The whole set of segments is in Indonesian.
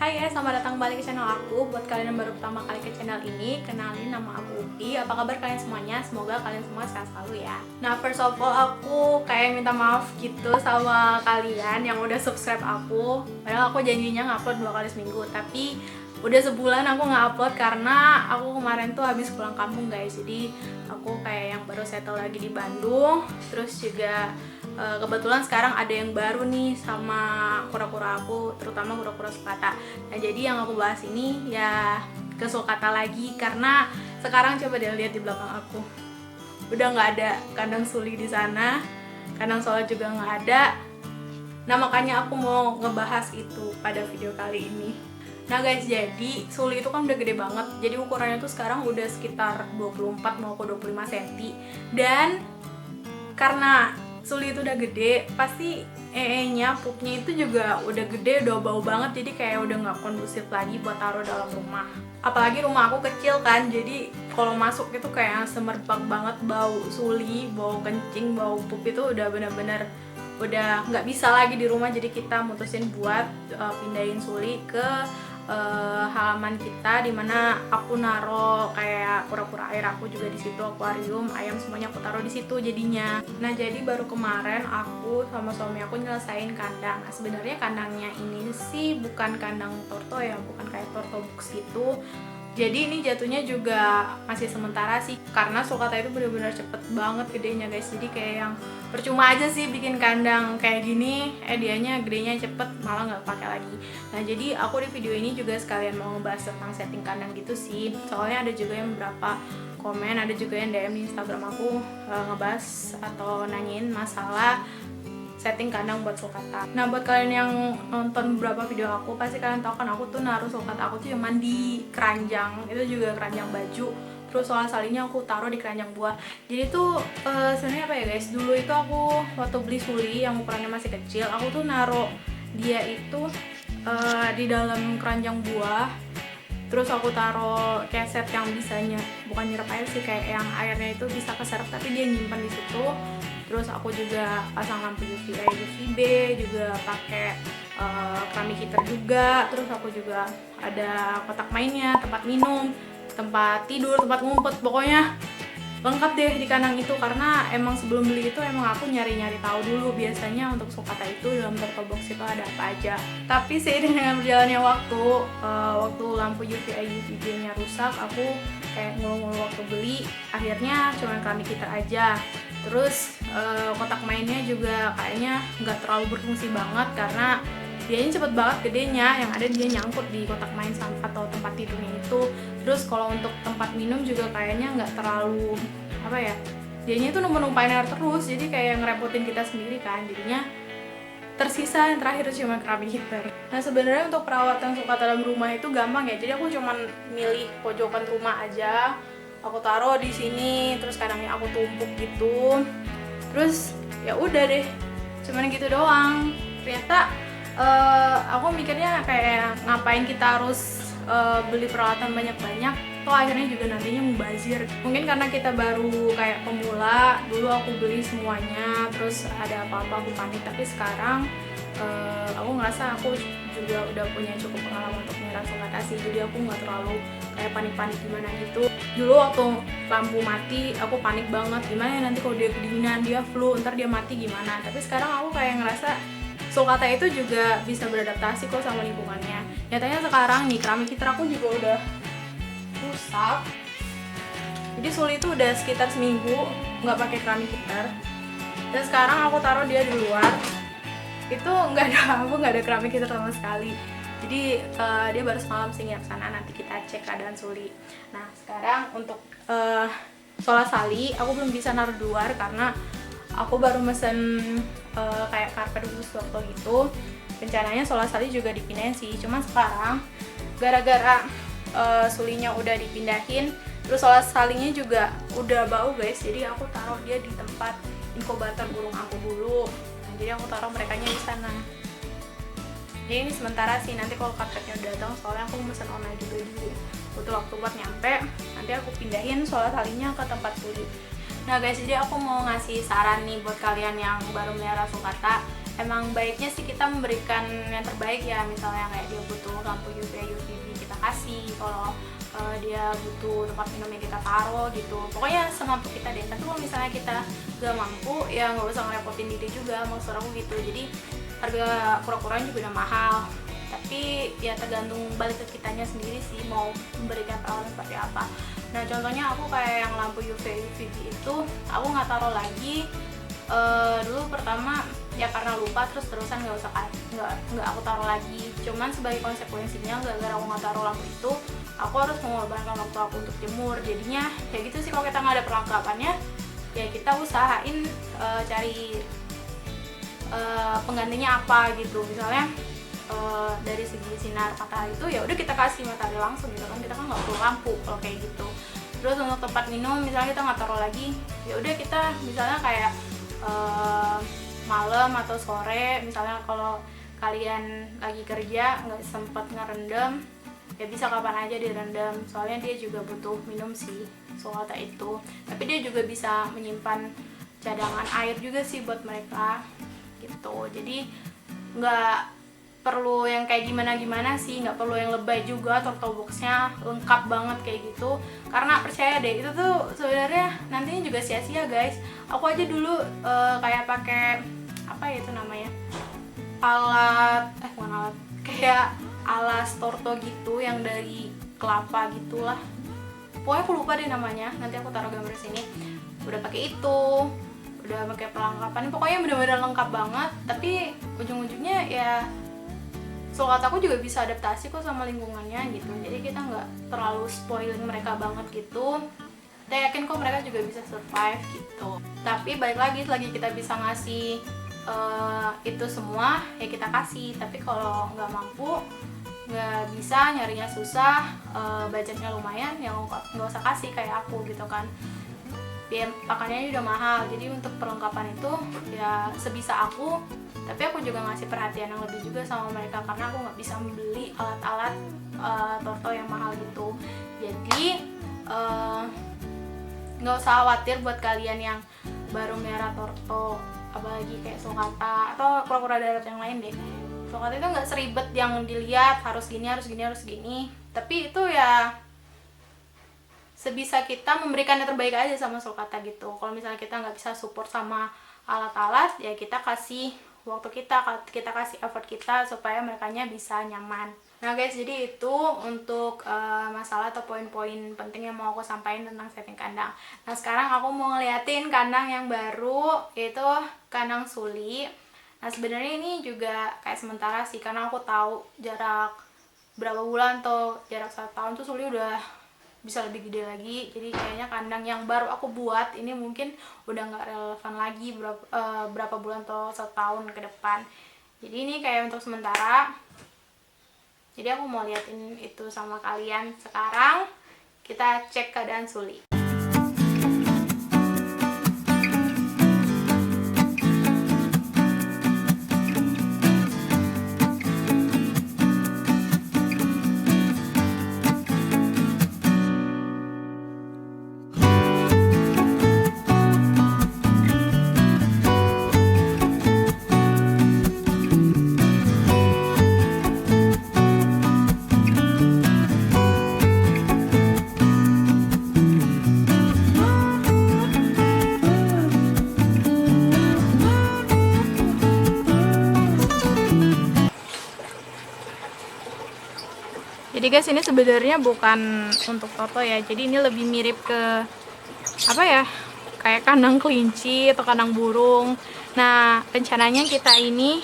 Hai guys, selamat datang kembali ke channel aku. Buat kalian yang baru pertama kali ke channel ini, kenalin, nama aku Upi. Apa kabar kalian semuanya? Semoga kalian semua sehat selalu ya. Nah, first of all, aku kayak minta maaf gitu sama kalian yang udah subscribe aku. Padahal aku janjinya ngupload 2 kali seminggu, tapi udah sebulan aku nggak upload karena aku kemarin tuh habis pulang kampung guys. Jadi aku kayak yang baru settle lagi di Bandung. Terus juga kebetulan sekarang ada yang baru nih sama kura-kura aku, terutama kura-kura sulcata. Nah, jadi yang aku bahas ini ya ke sulcata lagi, karena sekarang coba deh lihat di belakang aku, udah nggak ada kandang suli di sana, kandang sholat juga nggak ada. Nah, makanya aku mau ngebahas itu pada video kali ini. Nah guys, jadi suli itu kan udah gede banget. Jadi ukurannya tuh sekarang udah sekitar 24 mau ke 25 cm. Dan karena suli itu udah gede, pasti nya, pupnya itu juga udah gede, udah bau banget. Jadi kayak udah nggak kondusif lagi buat taruh dalam rumah. Apalagi rumah aku kecil kan, jadi kalau masuk itu kayak semerbak banget, bau suli, bau kencing, bau pup itu udah bener-bener udah nggak bisa lagi di rumah. Jadi kita mutusin buat pindahin suli ke halaman kita, dimana aku naro kayak kura-kura air aku juga di situ, akuarium, ayam semuanya aku taruh di situ jadinya. Nah, jadi baru kemarin aku sama suami aku nyelesain kandang. Nah, sebenarnya kandangnya ini sih bukan kandang torto ya, bukan kayak torto box gitu. Jadi ini jatuhnya juga masih sementara sih, karena sulcata itu bener-bener cepet banget gedenya guys. Jadi kayak yang percuma aja sih bikin kandang kayak gini, dianya gedenya cepet, malah nggak pakai lagi. Nah, jadi aku di video ini juga sekalian mau ngebahas tentang setting kandang gitu sih. Soalnya ada juga yang beberapa komen, ada juga yang DM di Instagram aku ngebahas atau nanyain masalah setting kandang buat sulcata. Nah, buat kalian yang nonton beberapa video aku, pasti kalian tahu kan aku tuh naruh sulcata aku tuh cuman di keranjang, itu juga keranjang baju. Terus soal salinya aku taruh di keranjang buah. Jadi tuh sebenarnya apa ya guys, dulu itu aku waktu beli suli yang ukurannya masih kecil, aku tuh naruh dia itu di dalam keranjang buah. Terus aku taruh keset yang bisanya bukan nyerap air sih, kayak yang airnya itu bisa keserap tapi dia nyimpan di situ. Terus aku juga pasang lampu UV A, UVB, juga pakai keramik heater juga. Terus aku juga ada kotak mainnya, tempat minum, tempat tidur, tempat ngumpet, pokoknya lengkap deh di kandang itu. Karena emang sebelum beli itu emang aku nyari-nyari tahu dulu biasanya untuk sulcata itu dalam turtle box itu ada apa aja. Tapi seiring dengan berjalannya waktu, waktu lampu UVA UVB-nya rusak, aku kayak ngulung-ngulung waktu beli. Akhirnya cuma keramik heater aja. Terus kotak mainnya juga kayaknya nggak terlalu berfungsi banget karena dianya cepet banget gedenya, yang ada dia nyangkut di kotak main atau tempat tidurnya itu. Terus kalau untuk tempat minum juga kayaknya nggak terlalu apa ya, dianya itu numpain air terus, jadi kayak ngerepotin kita sendiri kan. Jadinya tersisa yang terakhir cuma keramik heater. Nah, sebenarnya untuk perawatan sulcata dalam rumah itu gampang ya. Jadi aku cuman milih pojokan rumah aja, aku taruh di sini, terus kandangnya aku tumpuk gitu. Terus ya udah deh, cuman gitu doang. Ternyata aku mikirnya kayak ngapain kita harus beli peralatan banyak-banyak, toh akhirnya juga nantinya mubazir. Mungkin karena kita baru kayak pemula, dulu aku beli semuanya, terus ada apa-apa aku panik. Tapi sekarang aku ngerasa aku juga udah punya cukup pengalaman untuk melihara sulcata sih, jadi aku nggak terlalu kayak panik-panik gimana gitu. Dulu waktu lampu mati aku panik banget, gimana ya nanti kalau dia kedinginan, dia flu, ntar dia mati gimana. Tapi sekarang aku kayak ngerasa sulcata itu juga bisa beradaptasi kok sama lingkungannya. Nyatanya sekarang nih keramik heater aku juga udah rusak. Jadi suli itu udah sekitar seminggu nggak pakai keramik heater. Dan sekarang aku taruh dia di luar. Itu aku nggak ada keramik heater sama sekali. Jadi dia baru semalam sih nginap sana, nanti kita cek keadaan suli. Nah, sekarang untuk soal sali aku belum bisa naruh di luar karena aku baru mesen kayak karpet khusus waktu gitu. Rencananya solar sali juga dipindahin sih, cuman sekarang gara-gara sulinya udah dipindahin, terus solar salinya juga udah bau guys. Jadi aku taruh dia di tempat inkubator burung aku dulu. Nah, jadi aku taruh merekanya di sana. Jadi ini sementara sih, nanti kalau karpetnya udah datang, soalnya aku mesen online juga dulu, butuh waktu buat nyampe, nanti aku pindahin solar salinya ke tempat suli. Nah guys, jadi aku mau ngasih saran nih buat kalian yang baru melihara sulcata. emang baiknya sih kita memberikan yang terbaik ya. Misalnya kayak dia butuh lampu UV UVB kita kasih, kalau dia butuh tempat minum yang kita taruh gitu, pokoknya semampu kita deh. Tapi kalau misalnya kita gak mampu ya nggak usah ngerepotin diri juga, maksud aku gitu. Jadi harga kura-kuranya juga udah mahal, tapi ya tergantung balik ke kitanya sendiri sih mau memberikan perawatan seperti apa. Nah contohnya aku kayak yang lampu UV UVB itu aku nggak taruh lagi. Dulu pertama ya karena lupa, terusan nggak aku taruh lagi. Cuman sebagai konsekuensinya gara-gara aku nggak taruh lampu itu, aku harus mengorbankan waktu aku untuk jemur. Jadinya kayak gitu sih, kalau kita nggak ada perlengkapannya ya kita usahain cari penggantinya apa gitu. Misalnya dari segi sinar matahari itu ya udah kita kasih matahari langsung gitu kan, kita kan nggak perlu lampu kalau kayak gitu. Terus untuk tempat minum misalnya kita nggak taruh lagi, ya udah kita misalnya kayak malam atau sore, misalnya kalau kalian lagi kerja nggak sempet ngerendam ya bisa kapan aja direndam, soalnya dia juga butuh minum sih sulcata itu. Tapi dia juga bisa menyimpan cadangan air juga sih buat mereka gitu. Jadi nggak perlu yang kayak gimana sih, nggak perlu yang lebay juga. Turtle boxnya lengkap banget kayak gitu, karena percaya deh itu tuh sebenarnya nantinya juga sia-sia guys. Aku aja dulu kayak pakai apa ya itu namanya, bukan alat, kayak alas torto gitu yang dari kelapa gitulah, pokoknya aku lupa deh namanya, nanti aku taruh gambar sini. Udah pakai itu, udah pakai perlengkapan, pokoknya bener-bener lengkap banget. Tapi ujung-ujungnya ya sulcata aku juga bisa adaptasi kok sama lingkungannya gitu. Jadi kita nggak terlalu spoiling mereka banget gitu. Kita yakin kok mereka juga bisa survive gitu. Tapi balik lagi, selagi kita bisa ngasih itu semua ya kita kasih. Tapi kalau nggak mampu, nggak bisa, nyarinya susah, budgetnya lumayan, ya nggak usah kasih kayak aku gitu kan. Biaya pakannya udah mahal, jadi untuk perlengkapan itu ya sebisa aku. Tapi aku juga ngasih perhatian yang lebih juga sama mereka, karena aku nggak bisa membeli alat-alat torto yang mahal gitu. Jadi nggak usah khawatir buat kalian yang baru merah torto, apalagi kayak sulcata atau kura-kura darat yang lain deh. Sulcata itu nggak seribet yang dilihat harus gini. Tapi itu ya sebisa kita memberikan yang terbaik aja sama sulcata gitu. Kalau misalnya kita nggak bisa support sama alat-alat, ya kita kasih waktu kita kasih effort kita supaya merekanya bisa nyaman. Nah guys, jadi itu untuk masalah atau poin-poin penting yang mau aku sampaikan tentang setting kandang. Nah sekarang aku mau ngeliatin kandang yang baru, yaitu kandang Sully. Nah sebenarnya ini juga kayak sementara sih, karena aku tahu jarak berapa bulan atau jarak 1 tahun tuh Sully udah bisa lebih gede lagi. Jadi kayaknya kandang yang baru aku buat ini mungkin udah nggak relevan lagi berapa bulan atau 1 tahun ke depan. Jadi ini kayak untuk sementara. Jadi aku mau liatin itu sama kalian. Sekarang kita cek keadaan Sully. Jadi guys, ini sebenarnya bukan untuk torto ya. Jadi ini lebih mirip ke apa ya? Kayak kandang kelinci atau kandang burung. Nah, rencananya kita ini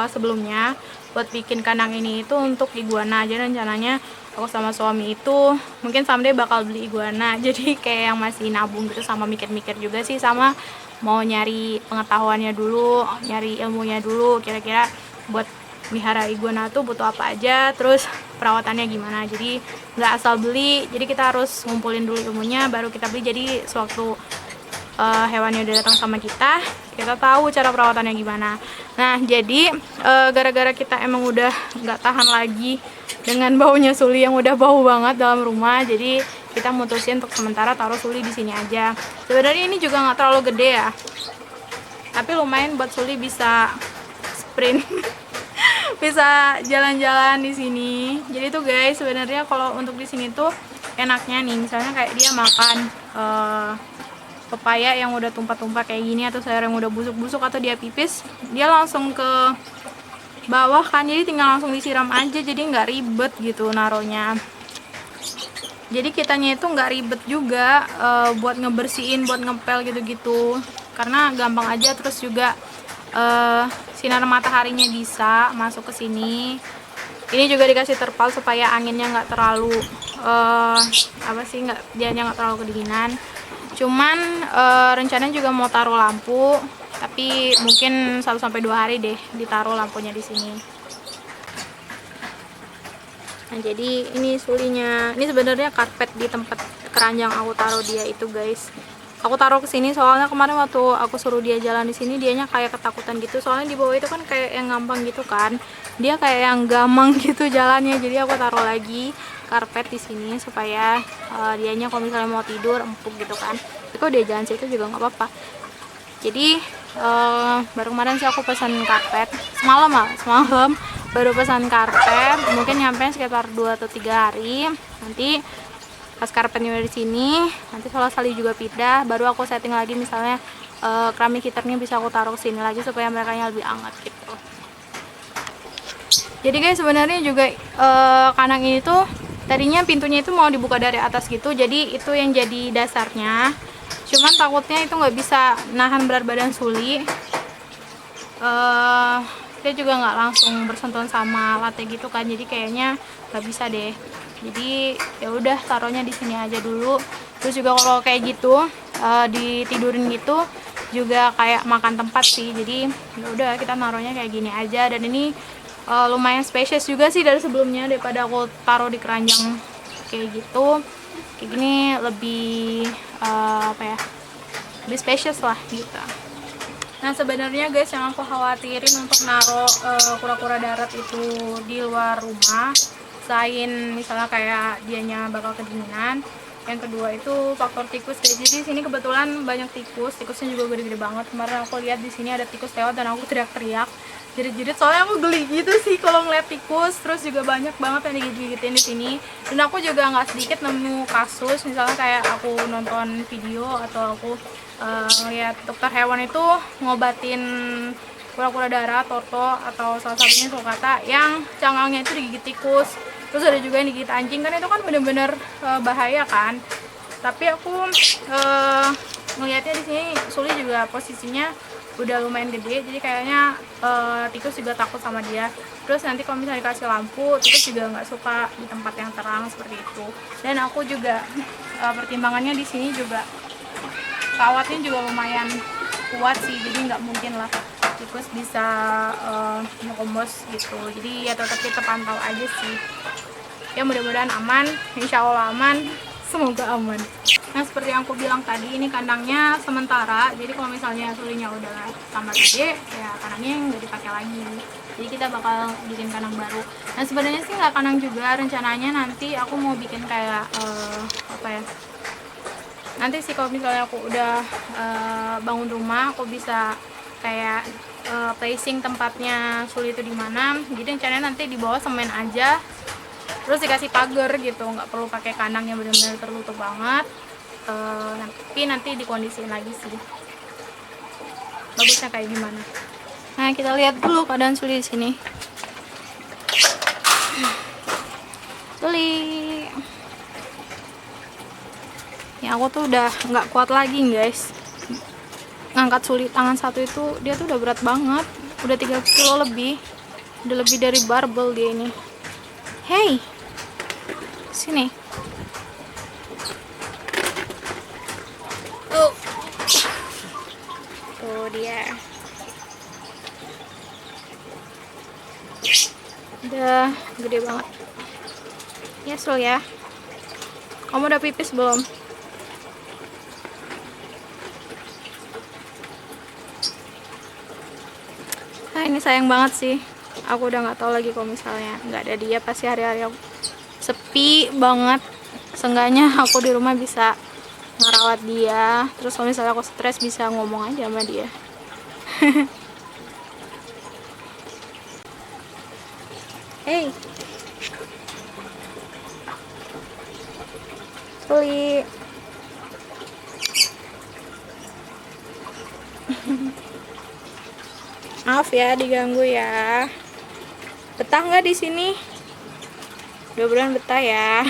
sebelumnya buat bikin kandang ini itu untuk iguana aja. Rencananya aku sama suami itu mungkin someday bakal beli iguana. Jadi kayak yang masih nabung gitu, sama mikir-mikir juga sih, sama mau nyari pengetahuannya dulu, nyari ilmunya dulu, kira-kira buat melihara iguana tuh butuh apa aja, terus perawatannya gimana. Jadi nggak asal beli, jadi kita harus ngumpulin dulu ilmunya baru kita beli. Jadi sewaktu hewannya udah datang sama kita tahu cara perawatannya gimana. Nah jadi gara-gara kita emang udah nggak tahan lagi dengan baunya Sully yang udah bau banget dalam rumah, jadi kita mutusin untuk sementara taruh Sully di sini aja. Sebenarnya ini juga nggak terlalu gede ya, tapi lumayan buat Sully bisa sprint. Bisa jalan-jalan di sini. Jadi tuh guys, sebenarnya kalau untuk di sini tuh enaknya nih, misalnya kayak dia makan pepaya yang udah tumpah-tumpah kayak gini, atau sayur yang udah busuk-busuk, atau dia pipis, dia langsung ke bawah kan, jadi tinggal langsung disiram aja, jadi nggak ribet gitu naronya. Jadi kitanya itu nggak ribet juga buat ngebersihin, buat ngepel gitu-gitu, karena gampang aja. Terus juga sinar mataharinya bisa masuk ke sini. Ini juga dikasih terpal supaya anginnya nggak terlalu dianya nggak terlalu kedinginan. Cuman rencananya juga mau taruh lampu, tapi mungkin 1-2 hari deh ditaruh lampunya di sini. Nah, jadi ini sulinya. Ini sebenarnya karpet di tempat keranjang aku taruh dia itu, guys. Aku taruh ke sini soalnya kemarin waktu aku suruh dia jalan di sini, dianya kayak ketakutan gitu. Soalnya di bawah itu kan kayak yang gampang gitu kan. Dia kayak yang gamang gitu jalannya. Jadi aku taruh lagi karpet di sini supaya dianya kalau misalnya mau tidur empuk gitu kan. Tapi kalau dia jalan situ juga nggak apa-apa. Jadi baru kemarin sih aku pesan karpet. Semalam baru pesan karpet. Mungkin nyampe sekitar 2 atau 3 hari. Nanti pas karpetnya udah di sini, nanti Sally juga pindah, baru aku setting lagi, misalnya keramik heaternya bisa aku taruh ke sini lagi supaya mereka lebih hangat gitu. Jadi guys, sebenarnya juga kandang ini tuh tadinya pintunya itu mau dibuka dari atas gitu, jadi itu yang jadi dasarnya. Cuman takutnya itu nggak bisa nahan berat badan Suli. Dia juga nggak langsung bersentuhan sama lantai gitu kan, jadi kayaknya nggak bisa deh. Jadi ya udah taruhnya di sini aja dulu. Terus juga kalau kayak gitu ditidurin gitu juga kayak makan tempat sih. Jadi ya udah kita naruhnya kayak gini aja. Dan ini lumayan spacious juga sih dari sebelumnya, daripada aku taruh di keranjang kayak gitu. Kayak gini lebih lebih spacious lah gitu. Nah sebenarnya guys, yang aku khawatirin untuk naruh kura-kura darat itu di luar rumah, selain misalnya kayak dianya bakal kedinginan, yang kedua itu faktor tikus guys. Jadi sini kebetulan banyak tikusnya juga gede-gede banget. Kemarin aku lihat di sini ada tikus lewat dan aku teriak-teriak, jerit-jerit, soalnya aku geli gitu sih kalau ngeliat tikus. Terus juga banyak banget yang digigit-gigitin di sini. Dan aku juga nggak sedikit nemu kasus, misalnya kayak aku nonton video atau aku ngeliat dokter hewan itu ngobatin kura-kura darat, torto, atau salah satunya sulcata yang cangkangnya itu digigit tikus. Terus ada juga yang digigit anjing, kan itu kan bener-bener bahaya kan. Tapi aku ngelihatnya di sini Suli juga posisinya udah lumayan gede, jadi kayaknya tikus juga takut sama dia. Terus nanti kalau misalnya dikasih lampu, tikus juga nggak suka di tempat yang terang seperti itu. Dan aku juga pertimbangannya di sini juga kawatnya juga lumayan kuat sih, jadi nggak mungkin lah tikus bisa ngekombos gitu. Jadi ya tetap kita pantau aja sih. Ya mudah-mudahan aman, insya Allah aman, semoga aman. Nah seperti yang aku bilang tadi, ini kandangnya sementara. Jadi kalau misalnya Sulinya udah tambah gede, ya kandangnya nggak dipakai lagi. Jadi kita bakal bikin kandang baru. Nah sebenarnya sih nggak kandang juga, rencananya nanti aku mau bikin kayak nanti sih kalau misalnya aku udah bangun rumah, aku bisa kayak placing tempatnya Suli itu di mana. Jadi rencananya nanti di bawah semen aja, terus dikasih pagar gitu, nggak perlu pakai kandang yang benar-benar tertutup banget. Tapi nanti dikondisiin lagi sih bagusnya kayak gimana. Nah kita lihat dulu keadaan Suli di sini. Suli, ya aku tuh udah nggak kuat lagi guys, ngangkat Suli tangan satu itu. Dia tuh udah berat banget, udah 3 kilo lebih, udah lebih dari barbel dia ini. Hey, sini. Tuh dia udah gede banget ya. Sul ya, kamu udah pipis belum? Nah ini sayang banget sih, aku udah nggak tahu lagi kalau misalnya nggak ada dia pasti hari-hari aku sepi banget. Seenggaknya aku di rumah bisa ngerawat dia, terus kalau misalnya aku stres bisa ngomong aja sama dia. Hey, Suli. Maaf ya diganggu ya. Betah nggak di sini? Mudah-mudahan betah ya.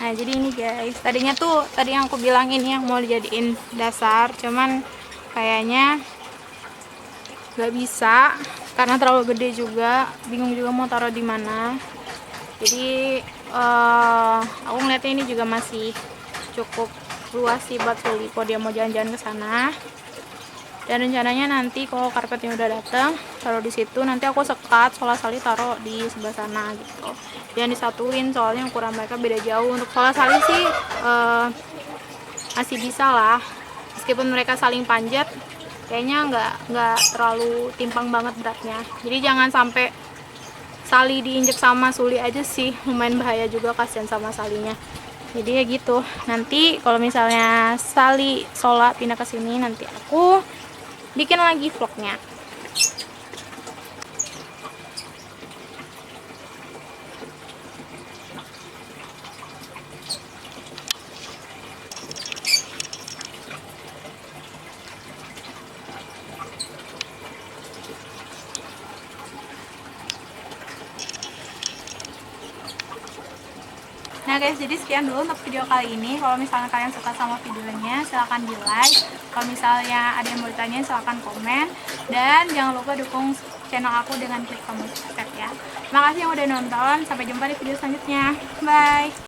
Nah jadi ini guys, tadi yang aku bilang ini yang mau dijadiin dasar, cuman kayaknya nggak bisa karena terlalu gede juga, bingung juga mau taruh di mana. Jadi aku ngeliatnya ini juga masih cukup luas sih buat Suli kalau dia mau jalan-jalan ke sana. Dan rencananya nanti kalau karpetnya udah datang, taruh di situ. Nanti aku sekat sola-sali taruh di sebelah sana gitu. Jangan disatuin soalnya ukuran mereka beda jauh. Untuk sola-sali sih masih bisa lah. Meskipun mereka saling panjat, kayaknya nggak terlalu timpang banget beratnya. Jadi jangan sampai Sali diinjek sama Suli aja sih, lumayan bahaya juga, kasihan sama Salinya. Jadi ya gitu. Nanti kalau misalnya Sali Sola pindah ke sini, nanti aku bikin lagi vlognya. Nah guys, jadi sekian dulu untuk video kali ini. Kalau misalnya kalian suka sama videonya, silahkan di like. Kalau misalnya ada yang mau ditanya, silahkan komen. Dan jangan lupa dukung channel aku dengan klik tombol subscribe ya. Terima kasih yang udah nonton. Sampai jumpa di video selanjutnya. Bye.